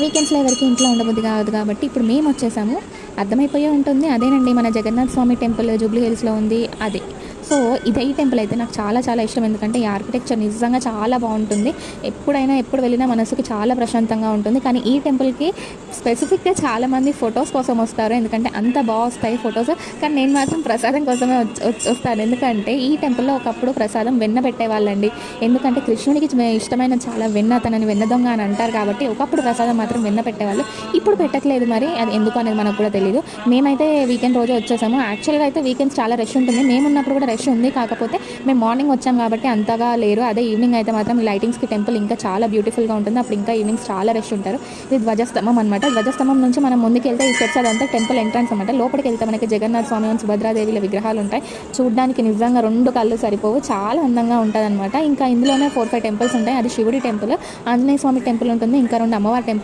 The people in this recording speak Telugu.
వీకెండ్స్లో ఎవరికి ఇంట్లో ఉండబుద్ధి కాదు కాబట్టి ఇప్పుడు మేము వచ్చేసాము. అర్థమైపోయే ఉంటుంది. అదేనండి మన జగన్నాథ స్వామి టెంపుల్ జూబ్లీ హిల్స్లో ఉంది అదే. సో ఈ టెంపుల్ అయితే నాకు చాలా చాలా ఇష్టం. ఎందుకంటే ఈ ఆర్కిటెక్చర్ నిజంగా చాలా బాగుంటుంది. ఎప్పుడైనా ఎప్పుడు వెళ్ళినా మనసుకి చాలా ప్రశాంతంగా ఉంటుంది. కానీ ఈ టెంపుల్కి స్పెసిఫిక్గా చాలామంది ఫొటోస్ కోసం వస్తారు. ఎందుకంటే అంత బాగా వస్తాయి ఫొటోస్. కానీ నేను మాత్రం ప్రసాదం కోసమే వస్తాను. ఎందుకంటే ఈ టెంపుల్లో ఒకప్పుడు ప్రసాదం వెన్న పెట్టేవాళ్ళండి. ఎందుకంటే కృష్ణుడికి ఇష్టమైన చాలా వెన్న, తనని వెన్న దొంగ అని అంటారు కాబట్టి ఒకప్పుడు ప్రసాదం మాత్రం వెన్న పెట్టేవాళ్ళు. ఇప్పుడు పెట్టట్లేదు. మరి అది ఎందుకు అనేది మనకు కూడా తెలియదు. మేమైతే వీకెండ్ రోజు వచ్చేసాము. యాక్చువల్గా అయితే వీకెండ్స్ చాలా రష్ ఉంటుంది. మేము ఉన్నప్పుడు కూడా రష్ ఉంది. కాకపోతే మేము మార్నింగ్ వచ్చాం కాబట్టి అంతగా లేరు. అదే ఈవినింగ్ అయితే మాత్రం ఈ లైటింగ్స్కి టెంపుల్ ఇంకా చాలా బ్యూటిఫుల్గా ఉంటుంది. అప్పుడు ఇంకా ఈవినింగ్స్ చాలా రష్ ఉంటారు. ఇది ధ్వజస్తంభం అనమాట. ధ్వజస్తంభం నుంచి మనం ముందుకు వెళ్తే ఈ స్టెప్స్ అదంతా టెంపుల్ ఎంట్రన్స్ అనమాట. లోపలికి వెళ్తే మనకి జగన్నాథ స్వామి అండ్ సుభద్రాదేవిల విగ్రహాలు ఉంటాయి. చూడడానికి నిజంగా 2 కళ్ళు సరిపోవు. చాలా అందంగా ఉంటుంది అనమాట. ఇంకా ఇందులోనే 4-5 టెంపుల్స్ ఉంటాయి. అది శివుడి టెంపుల్, ఆంజనేయ స్వామి టెంపుల్ ఉంటుంది, ఇంకా 2 అమ్మవారి టెంపుల్స్